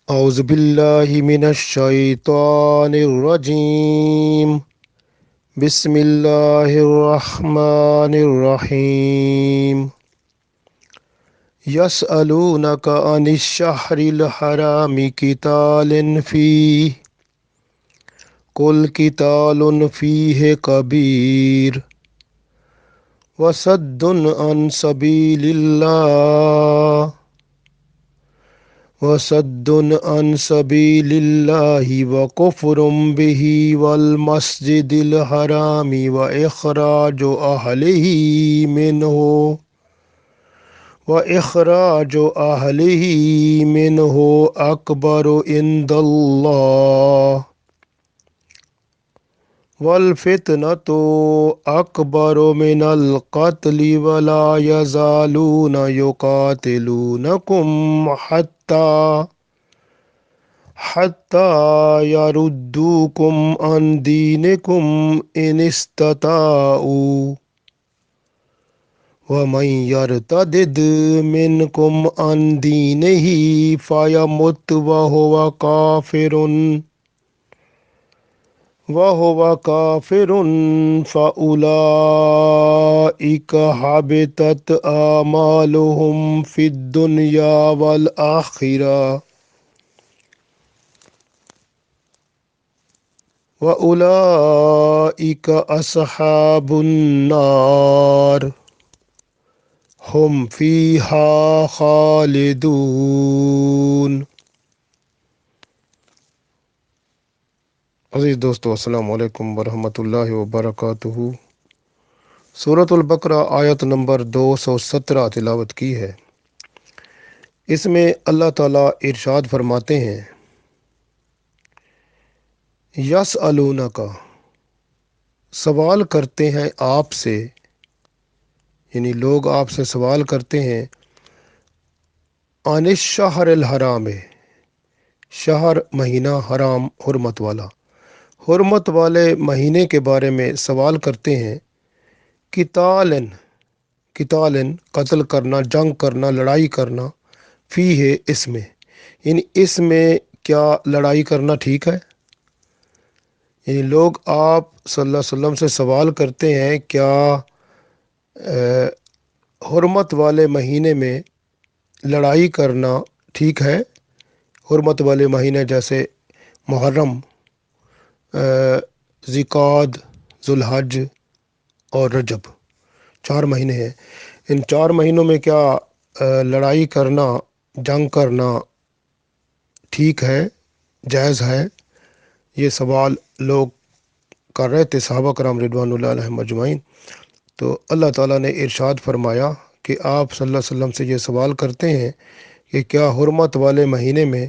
أعوذ بالله من الشيطان الرجيم. بسم الله الرحمن الرحيم. يسألونك عن الشهر الحرام قتال فيه قل قتال فيه كبير وصد عن سبيل الله وكفر به والمسجد الحرام وإخراج أهله منه أكبر عند الله والفتنة أكبر من القتل ولا يزالون يقاتلونكم حتى يردوكم عن دينكم إن استطاعوا ومن يرتد منكم عن دينه فيمت وهو كافر فأولئك حبطت أعمالهم في الدنيا والآخرة وأولئك أصحاب النار هم فيها خالدون۔ عزیز دوستو، السلام علیکم ورحمۃ اللہ وبرکاتہ۔ سورۃ البقرہ آیت نمبر 217 تلاوت کی ہے۔ اس میں اللہ تعالیٰ ارشاد فرماتے ہیں، یسألونک، سوال کرتے ہیں آپ سے، یعنی لوگ آپ سے سوال کرتے ہیں، عن الشہر الحرام، شہر مہینہ حرام حرمت والا، حرمت والے مہینے کے بارے میں سوال کرتے ہیں، قتالن قتل کرنا، جنگ کرنا، لڑائی کرنا، فی ہے اس میں، یعنی اس میں کیا لڑائی کرنا ٹھیک ہے؟ یعنی لوگ آپ صلی اللہ علیہ وسلم سے سوال کرتے ہیں کیا حرمت والے مہینے میں لڑائی کرنا ٹھیک ہے؟ حرمت والے مہینے جیسے محرم، ذوالقعدہ، ذوالحج اور رجب، 4 مہینے ہیں۔ ان 4 مہینوں میں کیا لڑائی کرنا، جنگ کرنا ٹھیک ہے، جائز ہے؟ یہ سوال لوگ کر رہے تھے، صحابہ کرام رضوان اللہ علیہم اجمعین۔ تو اللہ تعالیٰ نے ارشاد فرمایا کہ آپ صلی اللہ علیہ وسلم سے یہ سوال کرتے ہیں کہ کیا حرمت والے مہینے میں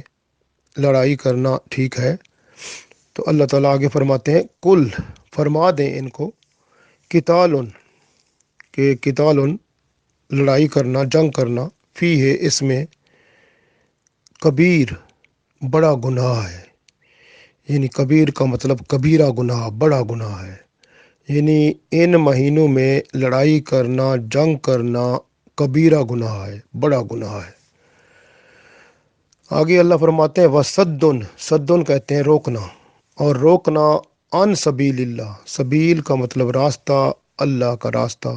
لڑائی کرنا ٹھیک ہے؟ تو اللہ تعالیٰ آگے فرماتے ہیں، کل، فرما دیں ان کو، قتالن، کہ قتالن لڑائی کرنا، جنگ کرنا، فی ہے اس میں، کبیر بڑا گناہ ہے، یعنی کبیر کا مطلب کبیرہ گناہ، بڑا گناہ ہے، یعنی ان مہینوں میں لڑائی کرنا، جنگ کرنا کبیرہ گناہ ہے، بڑا گناہ ہے۔ آگے اللہ فرماتے ہیں، وصدن، صدن کہتے ہیں روکنا، اور روکنا عن سبیل اللہ، سبیل کا مطلب راستہ، اللہ کا راستہ،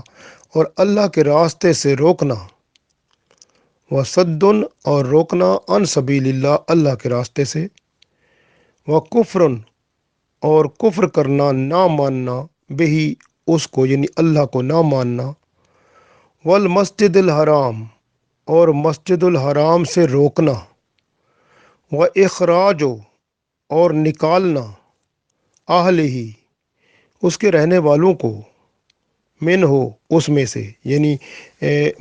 اور اللہ کے راستے سے روکنا، وصدن اور روکنا عن سبیل اللہ، اللہ کے راستے سے، وکفرن اور کفر کرنا، نہ ماننا، بہی اس کو، یعنی اللہ کو نہ ماننا، والمسجد الحرام اور مسجد الحرام سے روکنا، وإخراج اور نکالنا، اہل ہی اس کے رہنے والوں کو، من ہو اس میں سے، یعنی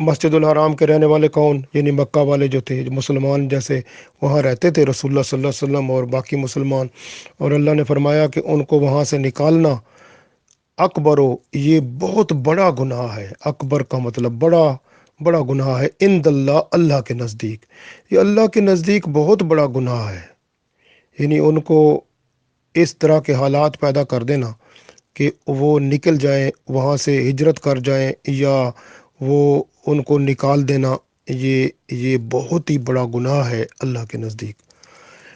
مسجد الحرام کے رہنے والے کون؟ یعنی مکہ والے جو تھے، مسلمان جیسے وہاں رہتے تھے رسول اللہ صلی اللہ علیہ وسلم اور باقی مسلمان، اور اللہ نے فرمایا کہ ان کو وہاں سے نکالنا اکبر ہو، یہ بہت بڑا گناہ ہے، اکبر کا مطلب بڑا گناہ ہے، عند اللہ، اللہ کے نزدیک، یہ اللہ کے نزدیک بہت بڑا گناہ ہے، یعنی ان کو اس طرح کے حالات پیدا کر دینا کہ وہ نکل جائیں وہاں سے، ہجرت کر جائیں، یا وہ ان کو نکال دینا، یہ بہت ہی بڑا گناہ ہے اللہ کے نزدیک۔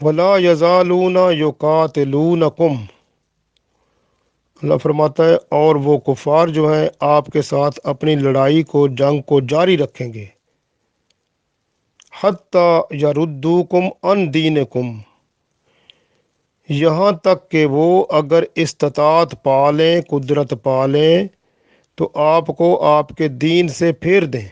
ولا یزالون یقاتلونکم، اللہ فرماتا ہے اور وہ کفار جو ہیں آپ کے ساتھ اپنی لڑائی کو، جنگ کو جاری رکھیں گے، حتی یردوکم عن دینکم، یہاں تک کہ وہ اگر استطاعت پالیں، قدرت پالیں تو آپ کو آپ کے دین سے پھیر دیں۔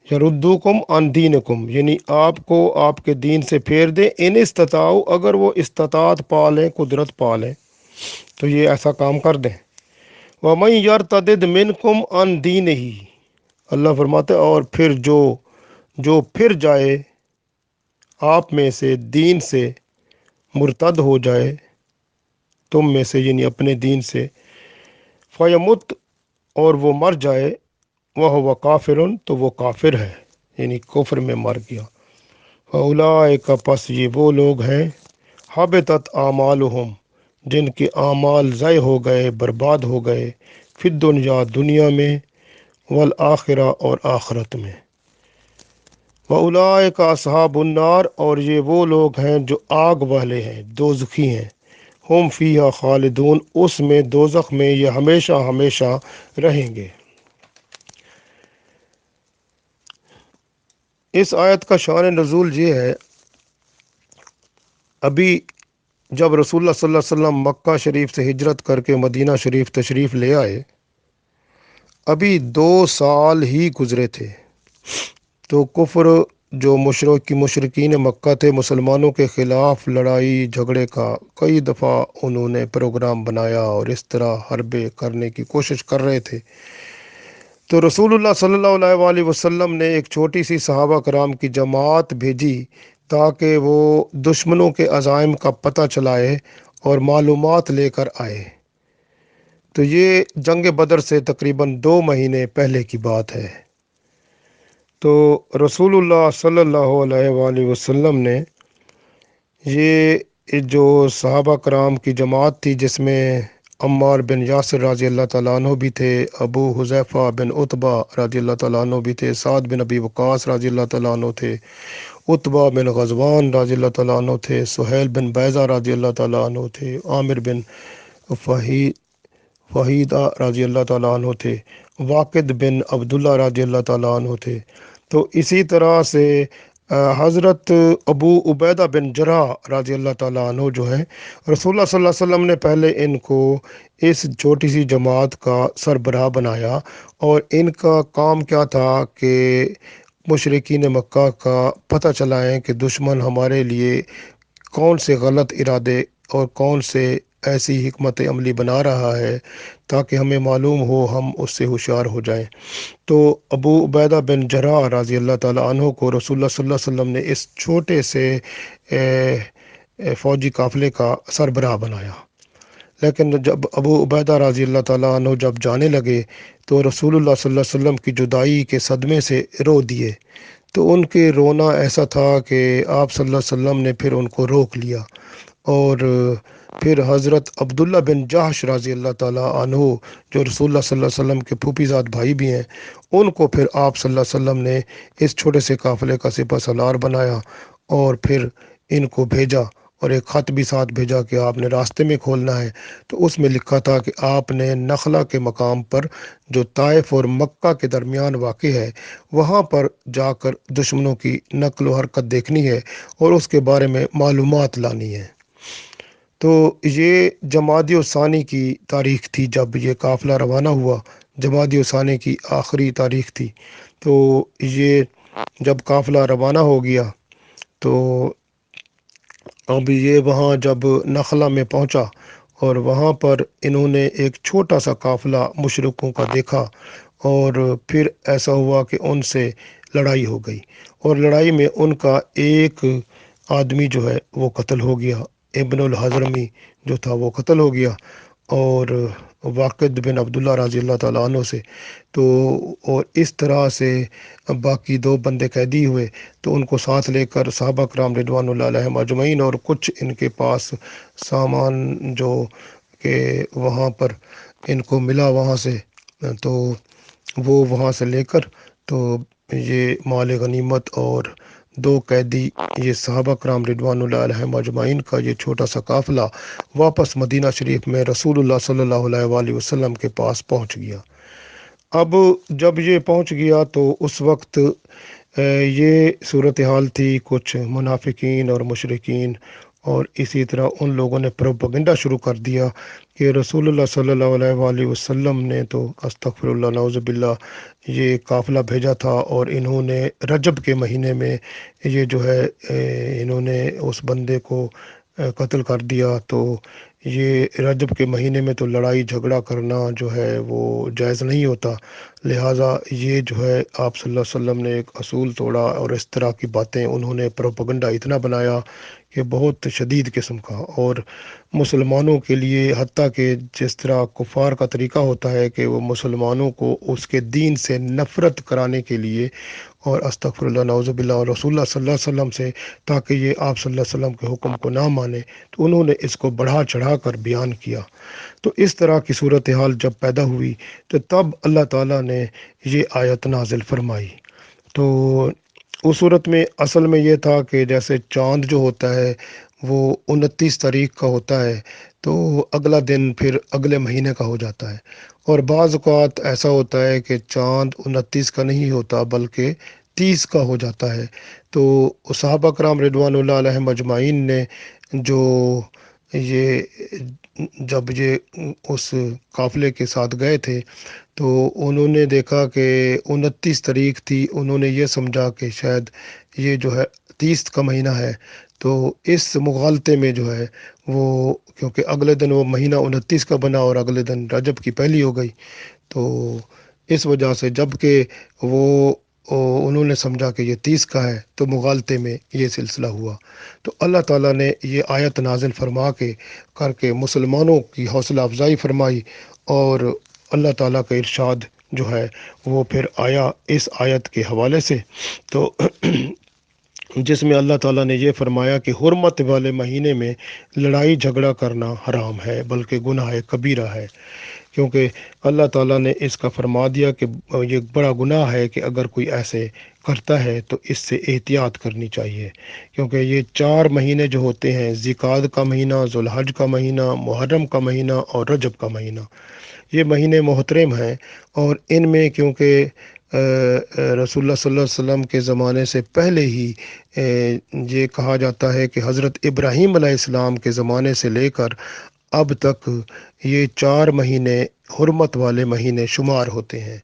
یردوکم عن دینکم یعنی آپ کو آپ کے دین سے پھیر دیں، ان استطاعوا اگر وہ استطاعت پالیں، قدرت پالیں تو یہ ایسا کام کر دیں۔ وَمَن يَرْتَدِدْ مِنْكُمْ عَنْ دِينِهِ، اللہ فرماتے ہیں اور پھر جو پھر جائے آپ میں سے دین سے، مرتد ہو جائے تم میں سے یعنی اپنے دین سے، فیمت اور وہ مر جائے، وہ کافرن تو وہ کافر ہے یعنی کفر میں مر گیا، فاولئک پس یہ وہ لوگ ہیں، حبطت اعمالہم جن کے اعمال ضائع ہو گئے، برباد ہو گئے، فی الدنیا دنیا میں، والآخرہ اور آخرت میں، وَأُولَٰئِکَ أَصْحَابُ النَّارِ اور یہ وہ لوگ ہیں جو آگ والے ہیں، دوزخی ہیں، ہم فیہا خالدون اس میں دوزخ میں یہ ہمیشہ ہمیشہ رہیں گے۔ اس آیت کا شان نزول یہ ہے، ابھی جب رسول اللہ صلی اللہ علیہ وسلم مکہ شریف سے ہجرت کر کے مدینہ شریف تشریف لے آئے، ابھی 2 سال ہی گزرے تھے، تو کفر جو مشرکین مکہ تھے مسلمانوں کے خلاف لڑائی جھگڑے کا کئی دفعہ انہوں نے پروگرام بنایا اور اس طرح حربیں کرنے کی کوشش کر رہے تھے۔ تو رسول اللہ صلی اللہ علیہ وآلہ وسلم نے ایک چھوٹی سی صحابہ کرام کی جماعت بھیجی تاکہ وہ دشمنوں کے عزائم کا پتہ چلائے اور معلومات لے کر آئے۔ تو یہ جنگ بدر سے تقریباً 2 مہینے پہلے کی بات ہے۔ تو رسول اللہ صلی اللہ علیہ وآلہ وسلم نے یہ جو صحابہ کرام کی جماعت تھی جس میں عمار بن یاسر رضی اللہ تعالیٰ عنہ بھی تھے، ابو حذیفہ بن عتبہ رضی اللہ تعالیٰ عنہ بھی تھے، سعد بن ابی وقاص رضی اللہ تعالیٰ عنہ تھے، عتبہ بن غزوان رضی اللہ تعالیٰ عنہ تھے، سہیل بن بیضہ رضی اللہ تعالیٰ عنہ تھے، عامر بن فہیدہ رضی اللہ تعالیٰ عنہ تھے، واقد بن عبداللہ رضی اللہ تعالیٰ عنہ تھے۔ تو اسی طرح سے حضرت ابو عبیدہ بن جراح رضی اللہ تعالیٰ عنہ جو ہیں، رسول اللہ صلی اللہ علیہ وسلم نے پہلے ان کو اس چھوٹی سی جماعت کا سربراہ بنایا، اور ان کا کام کیا تھا کہ مشرکین مکہ کا پتہ چلائیں کہ دشمن ہمارے لیے کون سے غلط ارادے اور کون سے ایسی حکمت عملی بنا رہا ہے تاکہ ہمیں معلوم ہو، ہم اس سے ہوشیار ہو جائیں۔ تو ابو عبیدہ بن جراح رضی اللہ تعالیٰ عنہ کو رسول اللہ صلی اللہ علیہ وسلم نے اس چھوٹے سے فوجی قافلے کا سربراہ بنایا۔ لیکن جب ابو عبیدہ رضی اللہ تعالیٰ عنہ جب جانے لگے تو رسول اللہ صلی اللہ علیہ وسلم کی جدائی کے صدمے سے رو دیے، تو ان کے رونا ایسا تھا کہ آپ صلی اللہ علیہ وسلم نے پھر ان کو روک لیا، اور پھر حضرت عبداللہ بن جحش رضی اللہ تعالیٰ عنہ جو رسول اللہ صلی اللہ علیہ وسلم کے پھوپھی زاد بھائی بھی ہیں، ان کو پھر آپ صلی اللہ علیہ وسلم نے اس چھوٹے سے قافلے کا سپہ سالار بنایا، اور پھر ان کو بھیجا اور ایک خط بھی ساتھ بھیجا کہ آپ نے راستے میں کھولنا ہے۔ تو اس میں لکھا تھا کہ آپ نے نخلا کے مقام پر جو طائف اور مکہ کے درمیان واقع ہے وہاں پر جا کر دشمنوں کی نقل و حرکت دیکھنی ہے اور اس کے بارے میں معلومات لانی ہے۔ تو یہ جمادی الثانی کی تاریخ تھی جب یہ قافلہ روانہ ہوا، جمادی الثانی کی آخری تاریخ تھی۔ تو یہ جب قافلہ روانہ ہو گیا تو اب یہ وہاں جب نخلا میں پہنچا اور وہاں پر انہوں نے ایک چھوٹا سا قافلہ مشرکوں کا دیکھا، اور پھر ایسا ہوا کہ ان سے لڑائی ہو گئی، اور لڑائی میں ان کا ایک آدمی جو ہے وہ قتل ہو گیا، ابن الحضرمی جو تھا وہ قتل ہو گیا، اور واقد بن عبداللہ رضی اللہ تعالیٰ عنہ سے تو اور اس طرح سے باقی 2 بندے قیدی ہوئے۔ تو ان کو ساتھ لے کر صحابہ کرام رضوان اللہ علیہم اجمعین اور کچھ ان کے پاس سامان جو کہ وہاں پر ان کو ملا وہاں سے، تو وہ وہاں سے لے کر تو یہ مال غنیمت اور دو قیدی، یہ صحابہ کرام رضوان علیہم اجمعین کا یہ چھوٹا سا قافلہ واپس مدینہ شریف میں رسول اللہ صلی اللہ علیہ وآلہ وسلم کے پاس پہنچ گیا۔ اب جب یہ پہنچ گیا تو اس وقت یہ صورتحال تھی، کچھ منافقین اور مشرکین اور اسی طرح ان لوگوں نے پروپیگنڈا شروع کر دیا کہ رسول اللہ صلی اللہ علیہ وآلہ وسلم نے تو استغفر اللہ نعوذ باللہ یہ قافلہ بھیجا تھا، اور انہوں نے رجب کے مہینے میں یہ جو ہے انہوں نے اس بندے کو قتل کر دیا۔ تو یہ رجب کے مہینے میں تو لڑائی جھگڑا کرنا جو ہے وہ جائز نہیں ہوتا، لہٰذا یہ جو ہے آپ صلی اللہ علیہ وسلم نے ایک اصول توڑا، اور اس طرح کی باتیں انہوں نے پروپیگنڈا اتنا بنایا کہ بہت شدید قسم کا، اور مسلمانوں کے لیے حتیٰ کہ جس طرح کفار کا طریقہ ہوتا ہے کہ وہ مسلمانوں کو اس کے دین سے نفرت کرانے کے لیے، اور استغفر اللہ نعوذ باللہ اور رسول اللہ صلی اللہ علیہ وسلم سے، تاکہ یہ آپ صلی اللہ علیہ وسلم کے حکم کو نہ مانے، تو انہوں نے اس کو بڑھا چڑھا کر بیان کیا۔ تو اس طرح کی صورتحال جب پیدا ہوئی تو تب اللہ تعالیٰ نے یہ آیت نازل فرمائی۔ تو اس صورت میں اصل میں یہ تھا کہ جیسے چاند جو ہوتا ہے وہ 29 تاریخ کا ہوتا ہے، تو اگلا دن پھر اگلے مہینے کا ہو جاتا ہے، اور بعض اوقات ایسا ہوتا ہے کہ چاند 29 کا نہیں ہوتا بلکہ 30 کا ہو جاتا ہے۔ تو صحابہ کرام رضوان اللہ علیہم اجمعین نے جو یہ جب یہ اس قافلے کے ساتھ گئے تھے تو انہوں نے دیکھا کہ 29 تاریخ تھی، انہوں نے یہ سمجھا کہ شاید یہ جو ہے 30 کا مہینہ ہے، تو اس مغالطے میں جو ہے وہ کیونکہ اگلے دن وہ مہینہ 29 کا بنا اور اگلے دن رجب کی پہلی ہو گئی، تو اس وجہ سے جب کہ وہ انہوں نے سمجھا کہ یہ 30 کا ہے تو مغالطے میں یہ سلسلہ ہوا۔ تو اللہ تعالیٰ نے یہ آیت نازل فرما کے کر کے مسلمانوں کی حوصلہ افزائی فرمائی، اور اللہ تعالیٰ کا ارشاد جو ہے وہ پھر آیا اس آیت کے حوالے سے، تو جس میں اللہ تعالیٰ نے یہ فرمایا کہ حرمت والے مہینے میں لڑائی جھگڑا کرنا حرام ہے بلکہ گناہ کبیرہ ہے، کیونکہ اللہ تعالیٰ نے اس کا فرما دیا کہ یہ بڑا گناہ ہے کہ اگر کوئی ایسے کرتا ہے تو اس سے احتیاط کرنی چاہیے، کیونکہ یہ 4 مہینے جو ہوتے ہیں، ذوالقعدہ کا مہینہ، ذوالحج کا مہینہ، محرم کا مہینہ اور رجب کا مہینہ، یہ مہینے محترم ہیں، اور ان میں کیونکہ رسول اللہ صلی اللہ علیہ وسلم کے زمانے سے پہلے ہی یہ کہا جاتا ہے کہ حضرت ابراہیم علیہ السلام کے زمانے سے لے کر اب تک یہ 4 مہینے حرمت والے مہینے شمار ہوتے ہیں،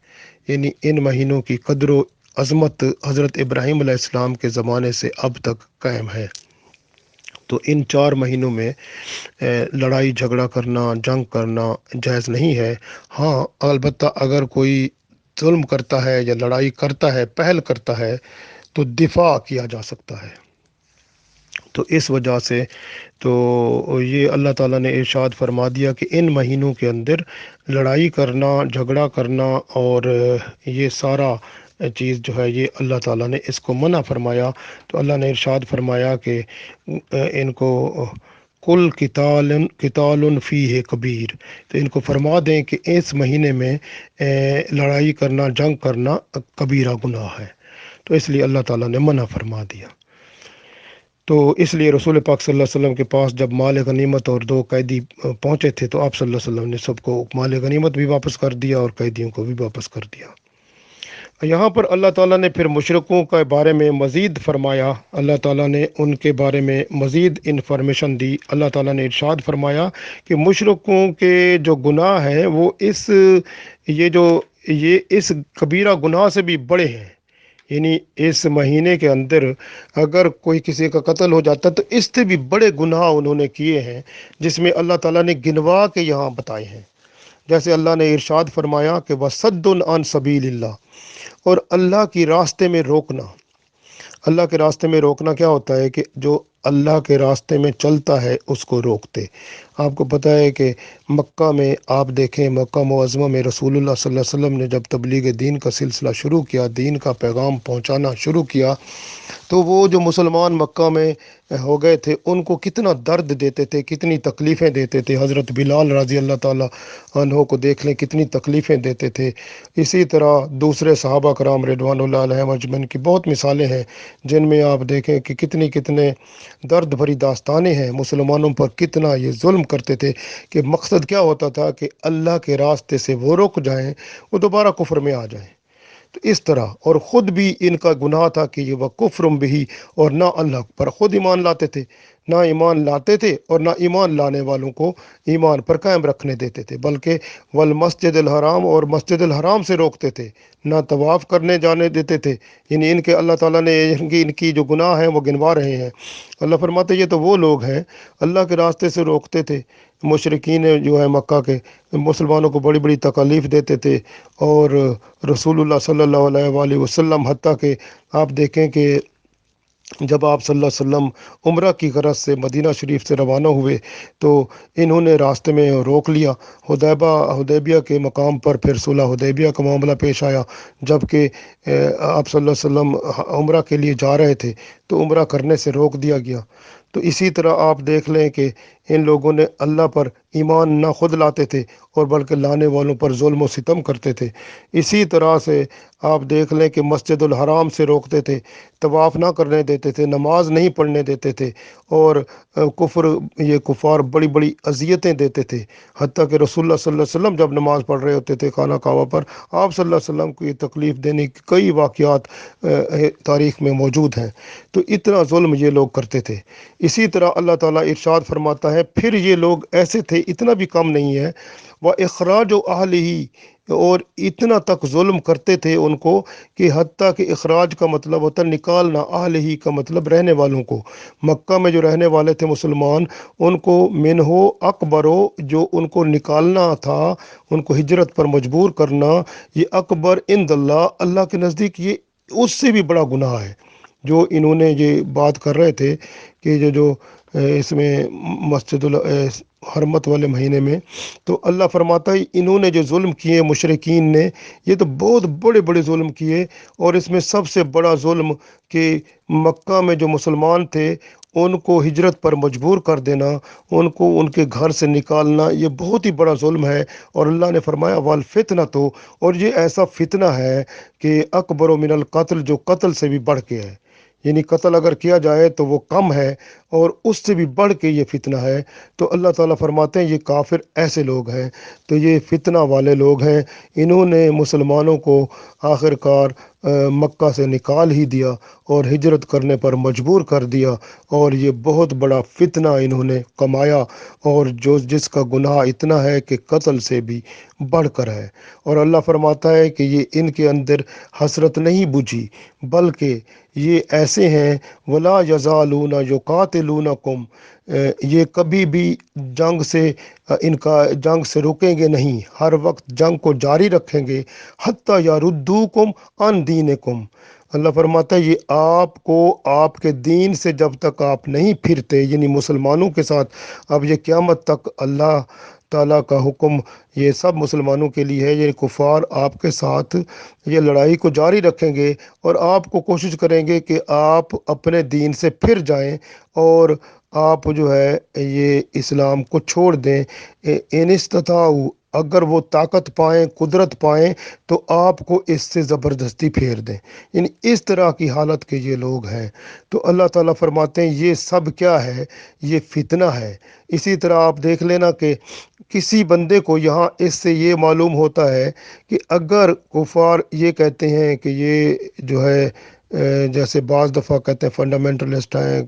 یعنی ان مہینوں کی قدر و عظمت حضرت ابراہیم علیہ السلام کے زمانے سے اب تک قائم ہے۔ تو ان 4 مہینوں میں لڑائی جھگڑا کرنا، جنگ کرنا جائز نہیں ہے۔ ہاں البتہ اگر کوئی ظلم کرتا ہے یا لڑائی کرتا ہے، پہل کرتا ہے، تو دفاع کیا جا سکتا ہے۔ تو اس وجہ سے تو یہ اللہ تعالیٰ نے ارشاد فرما دیا کہ ان مہینوں کے اندر لڑائی کرنا، جھگڑا کرنا اور یہ سارا چیز جو ہے یہ اللہ تعالیٰ نے اس کو منع فرمایا۔ تو اللہ نے ارشاد فرمایا کہ ان کو کل قتال فیہ کبیر، تو ان کو فرما دیں کہ اس مہینے میں لڑائی کرنا، جنگ کرنا کبیرہ گناہ ہے، تو اس لیے اللہ تعالیٰ نے منع فرما دیا۔ تو اس لیے رسول پاک صلی اللہ علیہ وسلم کے پاس جب مال غنیمت اور 2 قیدی پہنچے تھے تو آپ صلی اللہ علیہ وسلم نے سب کو مال غنیمت بھی واپس کر دیا اور قیدیوں کو بھی واپس کر دیا۔ یہاں پر اللہ تعالیٰ نے پھر مشرکوں کے بارے میں مزید فرمایا، اللہ تعالیٰ نے ان کے بارے میں مزید انفارمیشن دی۔ اللہ تعالیٰ نے ارشاد فرمایا کہ مشرکوں کے جو گناہ ہیں وہ یہ اس کبیرہ گناہ سے بھی بڑے ہیں، یعنی اس مہینے کے اندر اگر کوئی کسی کا قتل ہو جاتا تو اس سے بھی بڑے گناہ انہوں نے کیے ہیں، جس میں اللہ تعالیٰ نے گنوا کے یہاں بتائے ہیں۔ جیسے اللہ نے ارشاد فرمایا کہ وَصَدٌّ عَن سَبِيلِ اللَّهِ، اور اللہ کی راستے میں روکنا۔ اللہ کے راستے میں روکنا کیا ہوتا ہے کہ جو اللہ کے راستے میں چلتا ہے اس کو روکتے۔ آپ کو پتہ ہے کہ مکہ میں آپ دیکھیں، مکہ معظمہ میں رسول اللہ صلی اللہ علیہ وسلم نے جب تبلیغ دین کا سلسلہ شروع کیا، دین کا پیغام پہنچانا شروع کیا، تو وہ جو مسلمان مکہ میں ہو گئے تھے ان کو کتنا درد دیتے تھے، کتنی تکلیفیں دیتے تھے۔ حضرت بلال رضی اللہ تعالیٰ عنہ کو دیکھ لیں، کتنی تکلیفیں دیتے تھے۔ اسی طرح دوسرے صحابہ کرام رضوان اللہ علیہم اجمعین کی بہت مثالیں ہیں جن میں آپ دیکھیں کہ کتنے درد بھری داستانیں ہیں، مسلمانوں پر کتنا یہ ظلم کرتے تھے کہ مقصد کیا ہوتا تھا کہ اللہ کے راستے سے وہ رک جائیں، وہ دوبارہ کفر میں آ جائیں۔ تو اس طرح، اور خود بھی ان کا گناہ تھا کہ یہ وہ کفرم بھی، اور نہ اللہ پر خود ایمان لاتے تھے، نہ ایمان لاتے تھے اور نہ ایمان لانے والوں کو ایمان پر قائم رکھنے دیتے تھے، بلکہ والمسجد الحرام، اور مسجد الحرام سے روکتے تھے، نہ طواف کرنے جانے دیتے تھے۔ یعنی ان کے اللہ تعالیٰ نے ان کی جو گناہ ہیں وہ گنوا رہے ہیں۔ اللہ فرماتے یہ تو وہ لوگ ہیں اللہ کے راستے سے روکتے تھے۔ مشرکین جو ہے مکہ کے مسلمانوں کو بڑی بڑی تکالیف دیتے تھے، اور رسول اللہ صلی اللہ علیہ وآلہ وسلم حتیٰ کہ آپ دیکھیں کہ جب آپ صلی اللہ علیہ وسلم عمرہ کی غرض سے مدینہ شریف سے روانہ ہوئے تو انہوں نے راستے میں روک لیا۔ حدیبیہ کے مقام پر پھر صلح حدیبیہ کا معاملہ پیش آیا، جب کہ آپ صلی اللہ علیہ وسلم عمرہ کے لیے جا رہے تھے تو عمرہ کرنے سے روک دیا گیا۔ تو اسی طرح آپ دیکھ لیں کہ ان لوگوں نے اللہ پر ایمان نہ خود لاتے تھے اور بلکہ لانے والوں پر ظلم و ستم کرتے تھے۔ اسی طرح سے آپ دیکھ لیں کہ مسجد الحرام سے روکتے تھے، طواف نہ کرنے دیتے تھے، نماز نہیں پڑھنے دیتے تھے، اور یہ کفار بڑی بڑی اذیتیں دیتے تھے، حتیٰ کہ رسول اللہ صلی اللہ علیہ وسلم جب نماز پڑھ رہے ہوتے تھے خانہ کعبہ پر، آپ صلی اللہ علیہ وسلم کو یہ تکلیف دینے کی کئی واقعات تاریخ میں موجود ہیں۔ تو اتنا ظلم یہ لوگ کرتے تھے۔ اسی طرح اللہ تعالیٰ ارشاد فرماتا ہے پھر یہ لوگ ایسے تھے، اتنا بھی کم نہیں ہے، وَإِخْرَاجُ أَهْلِهِ، اور اتنا تک ظلم کرتے تھے ان کو کہ حتیٰ کہ اخراج کا مطلب ہوتا ہے نکالنا، اہلہی کا مطلب رہنے والوں کو۔ مکہ میں جو رہنے والے تھے مسلمان، ان کو منہو اکبرو، جو ان کو نکالنا تھا، ان کو ہجرت پر مجبور کرنا، یہ اکبر عند اللہ، اللہ کے نزدیک یہ اس سے بھی بڑا گناہ ہے۔ جو انہوں نے یہ بات کر رہے تھے کہ جو اس میں مسجد حرمت والے مہینے میں، تو اللہ فرماتا ہے انہوں نے جو ظلم کیے مشرکین نے، یہ تو بہت بڑے بڑے ظلم کیے، اور اس میں سب سے بڑا ظلم کہ مکہ میں جو مسلمان تھے ان کو ہجرت پر مجبور کر دینا، ان کو ان کے گھر سے نکالنا، یہ بہت ہی بڑا ظلم ہے۔ اور اللہ نے فرمایا والفتنہ، تو اور یہ ایسا فتنہ ہے کہ اکبر من القتل، جو قتل سے بھی بڑھ کے ہے، یعنی قتل اگر کیا جائے تو وہ کم ہے، اور اس سے بھی بڑھ کے یہ فتنہ ہے۔ تو اللہ تعالیٰ فرماتے ہیں یہ کافر ایسے لوگ ہیں، تو یہ فتنہ والے لوگ ہیں، انہوں نے مسلمانوں کو آخر کار مکہ سے نکال ہی دیا اور ہجرت کرنے پر مجبور کر دیا، اور یہ بہت بڑا فتنہ انہوں نے کمایا، اور جس کا گناہ اتنا ہے کہ قتل سے بھی بڑھ کر ہے۔ اور اللہ فرماتا ہے کہ یہ ان کے اندر حسرت نہیں بجھی، بلکہ یہ ایسے ہیں ولا یزالون یقاتلونکم، یہ کبھی بھی جنگ سے جنگ سے رکیں گے نہیں، ہر وقت جنگ کو جاری رکھیں گے، حتی یردوکم عن دینکم۔ اللہ فرماتا ہے یہ آپ کو آپ کے دین سے جب تک آپ نہیں پھرتے، یعنی مسلمانوں کے ساتھ، اب یہ قیامت تک اللہ تعالیٰ کا حکم یہ سب مسلمانوں کے لیے ہے، یہ کفار آپ کے ساتھ یہ لڑائی کو جاری رکھیں گے، اور آپ کو کوشش کریں گے کہ آپ اپنے دین سے پھر جائیں، اور آپ جو ہے یہ اسلام کو چھوڑ دیں۔ ان استطاعوا، اگر وہ طاقت پائیں، قدرت پائیں، تو آپ کو اس سے زبردستی پھیر دیں، یعنی اس طرح کی حالت کے یہ لوگ ہیں۔ تو اللہ تعالیٰ فرماتے ہیں یہ سب کیا ہے، یہ فتنہ ہے۔ اسی طرح آپ دیکھ لینا کہ کسی بندے کو یہاں اس سے یہ معلوم ہوتا ہے کہ اگر کفار یہ کہتے ہیں کہ یہ جو ہے جیسے بعض دفعہ کہتے ہیں فنڈامنٹلسٹ ہیں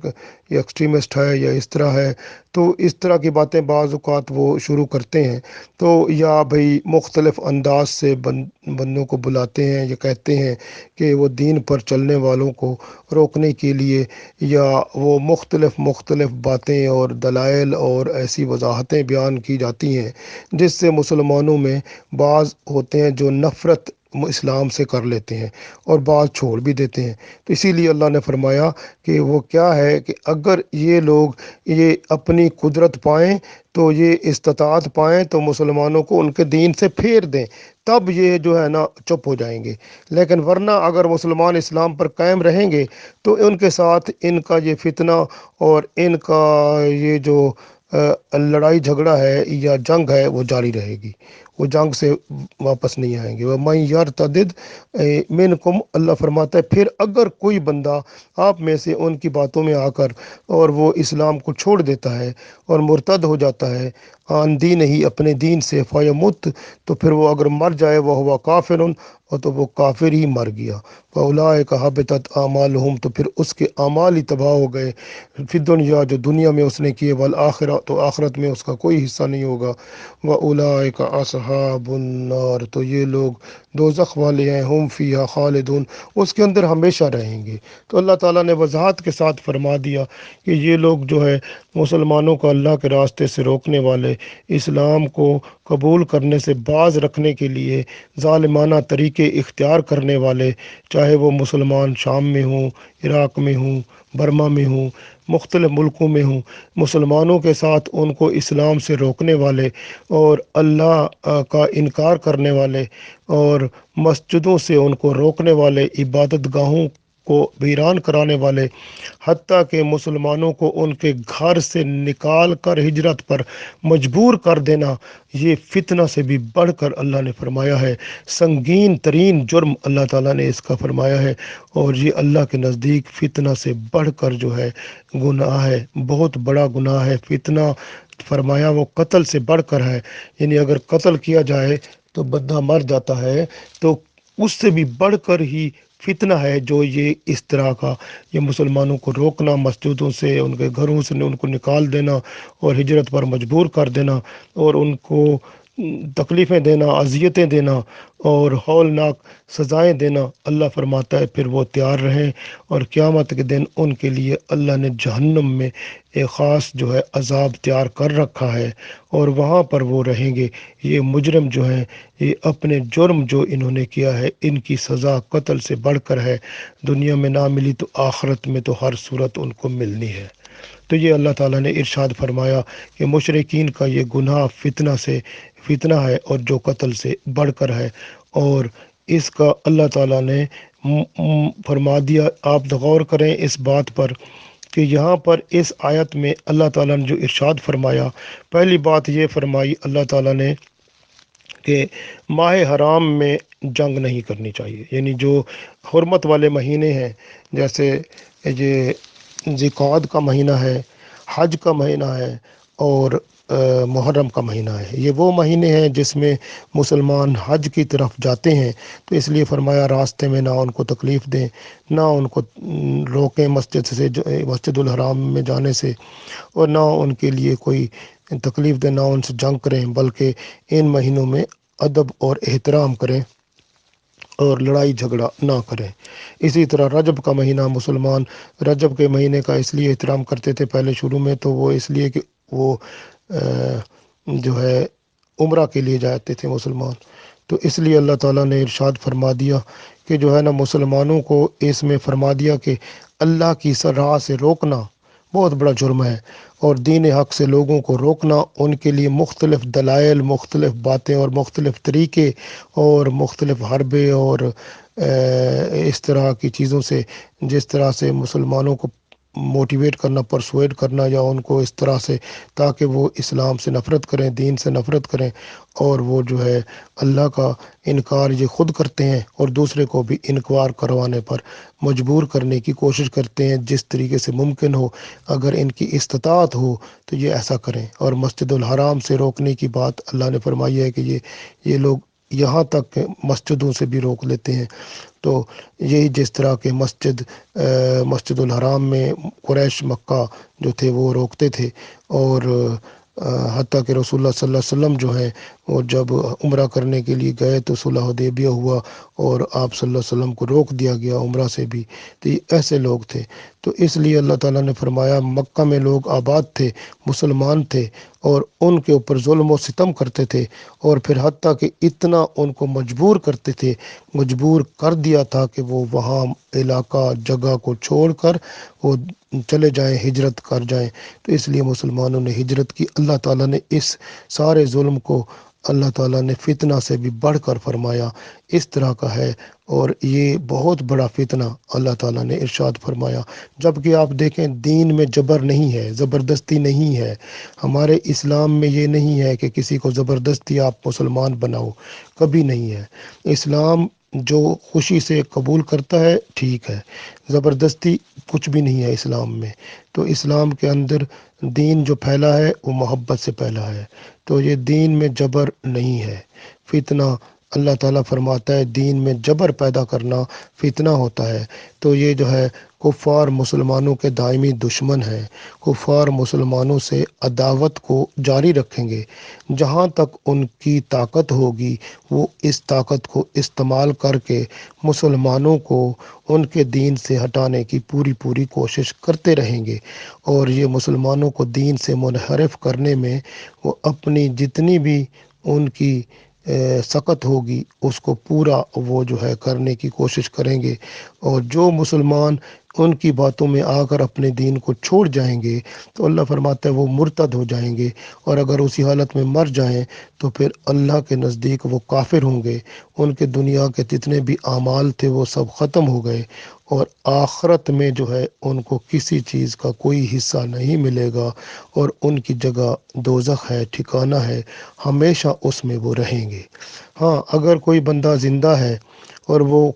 یا ایکسٹریمسٹ ہے یا اس طرح ہے، تو اس طرح کی باتیں بعض اوقات وہ شروع کرتے ہیں، تو یا بھئی مختلف انداز سے بندوں کو بلاتے ہیں، یا کہتے ہیں کہ وہ دین پر چلنے والوں کو روکنے کے لیے، یا وہ مختلف باتیں اور دلائل اور ایسی وضاحتیں بیان کی جاتی ہیں جس سے مسلمانوں میں بعض ہوتے ہیں جو نفرت اسلام سے کر لیتے ہیں اور بعض چھوڑ بھی دیتے ہیں۔ تو اسی لیے اللہ نے فرمایا کہ وہ کیا ہے کہ اگر یہ لوگ یہ اپنی قدرت پائیں تو یہ استطاعت پائیں تو مسلمانوں کو ان کے دین سے پھیر دیں، تب یہ جو ہے نا چپ ہو جائیں گے۔ لیکن ورنہ اگر مسلمان اسلام پر قائم رہیں گے تو ان کے ساتھ ان کا یہ فتنہ اور ان کا یہ جو لڑائی جھگڑا ہے یا جنگ ہے وہ جاری رہے گی، وہ جنگ سے واپس نہیں آئیں گے۔ وَمَن يَرْتَدِدْ مِنْكُمْ، اللہ فرماتا ہے پھر اگر کوئی بندہ آپ میں سے ان کی باتوں میں آ کر اور وہ اسلام کو چھوڑ دیتا ہے اور مرتد ہو جاتا ہے عن دین ہی، اپنے دین سے، فیمت، تو پھر وہ اگر مر جائے وہ ہوا کافر، اور تو وہ کافر ہی مر گیا، فَأُولَٰئِکَ حَبِطَتْ أَعْمَالُهُمْ، تو پھر اس کے اعمال ہی تباہ ہو گئے، فی الدنیا، جو دنیا میں اس نے کیے، والآخرہ، تو آخرت میں اس کا کوئی حصہ نہیں ہوگا، وَأُولَٰئِکَ أَصْحَابُ النَّارِ، تو یہ لوگ دوزخ والے ہیں، ہم فیہا خالدون، اس کے اندر ہمیشہ رہیں گے۔ تو اللہ تعالیٰ نے وضاحت کے ساتھ فرما دیا کہ یہ لوگ جو ہے مسلمانوں کو اللہ کے راستے سے روکنے والے، اسلام کو قبول کرنے سے باز رکھنے کے لیے ظالمانہ طریقے اختیار کرنے والے، چاہے وہ مسلمان شام میں ہوں، عراق میں ہوں، برما میں ہوں، مختلف ملکوں میں ہوں، مسلمانوں کے ساتھ ان کو اسلام سے روکنے والے اور اللہ کا انکار کرنے والے اور مسجدوں سے ان کو روکنے والے، عبادت گاہوں کو ویران کرانے والے، حتیٰ کہ مسلمانوں کو ان کے گھر سے نکال کر ہجرت پر مجبور کر دینا، یہ فتنہ سے بھی بڑھ کر اللہ نے فرمایا ہے سنگین ترین جرم اللہ تعالیٰ نے اس کا فرمایا ہے، اور یہ اللہ کے نزدیک فتنہ سے بڑھ کر جو ہے گناہ ہے، بہت بڑا گناہ ہے۔ فتنہ فرمایا وہ قتل سے بڑھ کر ہے، یعنی اگر قتل کیا جائے تو بندہ مر جاتا ہے تو اس سے بھی بڑھ کر ہی فتنہ ہے جو یہ اس طرح کا، یہ مسلمانوں کو روکنا، مسجدوں سے، ان کے گھروں سے ان کو نکال دینا اور ہجرت پر مجبور کر دینا اور ان کو تکلیفیں دینا، اذیتیں دینا اور ہولناک سزائیں دینا۔ اللہ فرماتا ہے پھر وہ تیار رہیں، اور قیامت کے دن ان کے لیے اللہ نے جہنم میں ایک خاص جو ہے عذاب تیار کر رکھا ہے، اور وہاں پر وہ رہیں گے۔ یہ مجرم جو ہیں، یہ اپنے جرم جو انہوں نے کیا ہے، ان کی سزا قتل سے بڑھ کر ہے، دنیا میں نہ ملی تو آخرت میں تو ہر صورت ان کو ملنی ہے۔ تو یہ اللہ تعالیٰ نے ارشاد فرمایا کہ مشرکین کا یہ گناہ فتنہ ہے اور جو قتل سے بڑھ کر ہے، اور اس کا اللہ تعالیٰ نے فرما دیا۔ آپ غور کریں اس بات پر کہ یہاں پر اس آیت میں اللہ تعالیٰ نے جو ارشاد فرمایا، پہلی بات یہ فرمائی اللہ تعالیٰ نے کہ ماہ حرام میں جنگ نہیں کرنی چاہیے، یعنی جو حرمت والے مہینے ہیں، جیسے یہ ذوالقعدہ کا مہینہ ہے، حج کا مہینہ ہے، اور محرم کا مہینہ ہے، یہ وہ مہینے ہیں جس میں مسلمان حج کی طرف جاتے ہیں، تو اس لیے فرمایا راستے میں نہ ان کو تکلیف دیں، نہ ان کو روکیں مسجد الحرام میں جانے سے، اور نہ ان کے لیے کوئی تکلیف دیں، نہ ان سے جنگ کریں، بلکہ ان مہینوں میں ادب اور احترام کریں اور لڑائی جھگڑا نہ کریں۔ اسی طرح رجب کا مہینہ، مسلمان رجب کے مہینے کا اس لیے احترام کرتے تھے پہلے شروع میں، تو وہ اس لیے کہ وہ جو ہے عمرہ کے لیے جاتے تھے مسلمان، تو اس لیے اللہ تعالیٰ نے ارشاد فرما دیا کہ جو ہے نا مسلمانوں کو اس میں فرما دیا کہ اللہ کی راہ سے روکنا بہت بڑا جرم ہے، اور دین حق سے لوگوں کو روکنا، ان کے لیے مختلف دلائل، مختلف باتیں اور مختلف طریقے اور مختلف حربے اور اس طرح کی چیزوں سے، جس طرح سے مسلمانوں کو موٹیویٹ کرنا، پرسویٹ کرنا، یا ان کو اس طرح سے تاکہ وہ اسلام سے نفرت کریں، دین سے نفرت کریں، اور وہ جو ہے اللہ کا انکار یہ خود کرتے ہیں اور دوسرے کو بھی انکار کروانے پر مجبور کرنے کی کوشش کرتے ہیں، جس طریقے سے ممکن ہو، اگر ان کی استطاعت ہو تو یہ ایسا کریں۔ اور مسجد الحرام سے روکنے کی بات اللہ نے فرمائی ہے کہ یہ لوگ یہاں تک کہ مسجدوں سے بھی روک لیتے ہیں، تو یہی جس طرح کے مسجد الحرام میں قریش مکہ جو تھے وہ روکتے تھے، اور حتیٰ کہ رسول اللہ صلی اللہ علیہ وسلم جو ہیں اور جب عمرہ کرنے کے لیے گئے تو صلح حدیبیہ ہوا اور آپ صلی اللہ علیہ وسلم کو روک دیا گیا عمرہ سے بھی۔ تو یہ ایسے لوگ تھے، تو اس لیے اللہ تعالیٰ نے فرمایا مکہ میں لوگ آباد تھے، مسلمان تھے، اور ان کے اوپر ظلم و ستم کرتے تھے، اور پھر حتیٰ کہ اتنا ان کو مجبور کرتے تھے، مجبور کر دیا تھا کہ وہ وہاں علاقہ جگہ کو چھوڑ کر وہ چلے جائیں، ہجرت کر جائیں۔ تو اس لیے مسلمانوں نے ہجرت کی۔ اللہ تعالیٰ نے اس سارے ظلم کو اللہ تعالیٰ نے فتنہ سے بھی بڑھ کر فرمایا، اس طرح کا ہے، اور یہ بہت بڑا فتنہ اللہ تعالیٰ نے ارشاد فرمایا۔ جبکہ آپ دیکھیں دین میں جبر نہیں ہے، زبردستی نہیں ہے۔ ہمارے اسلام میں یہ نہیں ہے کہ کسی کو زبردستی آپ مسلمان بناؤ، کبھی نہیں ہے۔ اسلام جو خوشی سے قبول کرتا ہے ٹھیک ہے، زبردستی کچھ بھی نہیں ہے اسلام میں۔ تو اسلام کے اندر دین جو پھیلا ہے وہ محبت سے پھیلا ہے، تو یہ دین میں جبر نہیں ہے۔ فتنہ اللہ تعالیٰ فرماتا ہے دین میں جبر پیدا کرنا فتنہ ہوتا ہے۔ تو یہ جو ہے کفار مسلمانوں کے دائمی دشمن ہیں، کفار مسلمانوں سے عداوت کو جاری رکھیں گے۔ جہاں تک ان کی طاقت ہوگی وہ اس طاقت کو استعمال کر کے مسلمانوں کو ان کے دین سے ہٹانے کی پوری کوشش کرتے رہیں گے، اور یہ مسلمانوں کو دین سے منحرف کرنے میں وہ اپنی جتنی بھی ان کی سخت ہوگی اس کو پورا وہ جو ہے کرنے کی کوشش کریں گے۔ اور جو مسلمان ان کی باتوں میں آ کر اپنے دین کو چھوڑ جائیں گے تو اللہ فرماتا ہے وہ مرتد ہو جائیں گے، اور اگر اسی حالت میں مر جائیں تو پھر اللہ کے نزدیک وہ کافر ہوں گے۔ ان کے دنیا کے جتنے بھی اعمال تھے وہ سب ختم ہو گئے، اور آخرت میں جو ہے ان کو کسی چیز کا کوئی حصہ نہیں ملے گا، اور ان کی جگہ دوزخ ہے، ٹھکانہ ہے، ہمیشہ اس میں وہ رہیں گے۔ ہاں اگر کوئی بندہ زندہ ہے اور وہ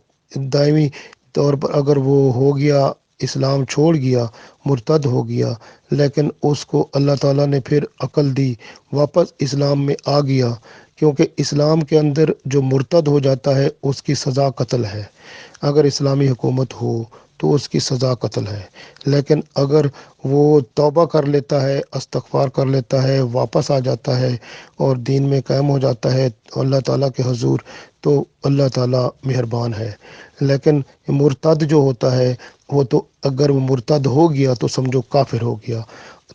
دائمی طور پر اگر وہ ہو گیا، اسلام چھوڑ گیا، مرتد ہو گیا، لیکن اس کو اللہ تعالیٰ نے پھر عقل دی، واپس اسلام میں آ گیا، کیونکہ اسلام کے اندر جو مرتد ہو جاتا ہے اس کی سزا قتل ہے۔ اگر اسلامی حکومت ہو تو اس کی سزا قتل ہے، لیکن اگر وہ توبہ کر لیتا ہے، استغفار کر لیتا ہے، واپس آ جاتا ہے اور دین میں قائم ہو جاتا ہے اللہ تعالیٰ کے حضور، تو اللہ تعالیٰ مہربان ہے۔ لیکن مرتد جو ہوتا ہے وہ تو اگر وہ مرتد ہو گیا تو سمجھو کافر ہو گیا،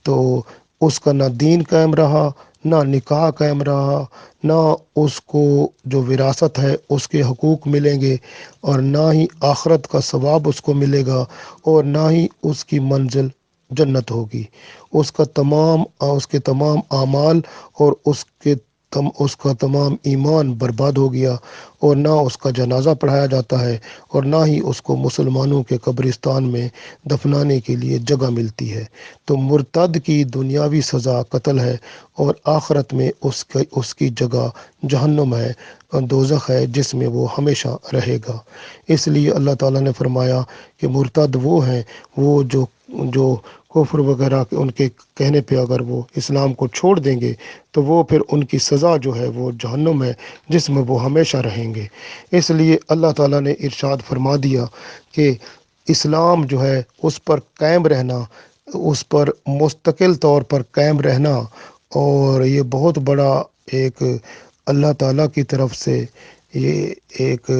تو اس کا نہ دین قائم رہا، نہ نکاح قائم رہا، نہ اس کو جو وراثت ہے اس کے حقوق ملیں گے، اور نہ ہی آخرت کا ثواب اس کو ملے گا، اور نہ ہی اس کی منزل جنت ہوگی۔ اس کے تمام اعمال اور اس کا تمام ایمان برباد ہو گیا، اور نہ اس کا جنازہ پڑھایا جاتا ہے، اور نہ ہی اس کو مسلمانوں کے قبرستان میں دفنانے کے لیے جگہ ملتی ہے۔ تو مرتد کی دنیاوی سزا قتل ہے، اور آخرت میں اس کی جگہ جہنم ہے، دوزخ ہے، جس میں وہ ہمیشہ رہے گا۔ اس لیے اللہ تعالیٰ نے فرمایا کہ مرتد وہ ہیں وہ جو کفر وغیرہ ان کے کہنے پہ اگر وہ اسلام کو چھوڑ دیں گے تو وہ پھر ان کی سزا جو ہے وہ جہنم ہے، جس میں وہ ہمیشہ رہیں گے۔ اس لیے اللہ تعالیٰ نے ارشاد فرما دیا کہ اسلام جو ہے اس پر قائم رہنا، اس پر مستقل طور پر قائم رہنا، اور یہ بہت بڑا ایک اللہ تعالیٰ کی طرف سے یہ ایک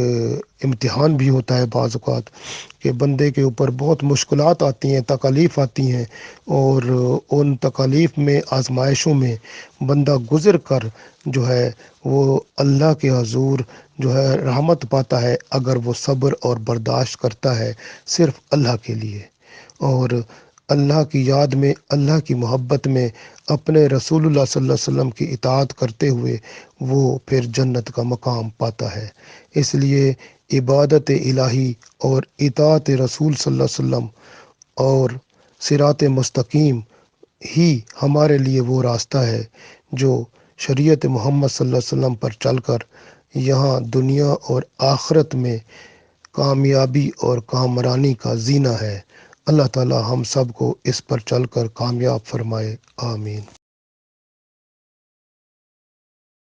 امتحان بھی ہوتا ہے بعض اوقات، کہ بندے کے اوپر بہت مشکلات آتی ہیں، تکالیف آتی ہیں، اور ان تکالیف میں، آزمائشوں میں بندہ گزر کر جو ہے وہ اللہ کے حضور جو ہے رحمت پاتا ہے، اگر وہ صبر اور برداشت کرتا ہے صرف اللہ کے لیے، اور اللہ کی یاد میں، اللہ کی محبت میں، اپنے رسول اللہ صلی اللہ علیہ وسلم کی اطاعت کرتے ہوئے وہ پھر جنت کا مقام پاتا ہے۔ اس لیے عبادت الہی اور اطاعت رسول صلی اللہ علیہ وسلم اور صراط مستقیم ہی ہمارے لیے وہ راستہ ہے جو شریعت محمد صلی اللہ علیہ وسلم پر چل کر یہاں دنیا اور آخرت میں کامیابی اور کامرانی کا زینہ ہے۔ اللہ تعالی ہم سب کو اس پر چل کر کامیاب فرمائے، آمین۔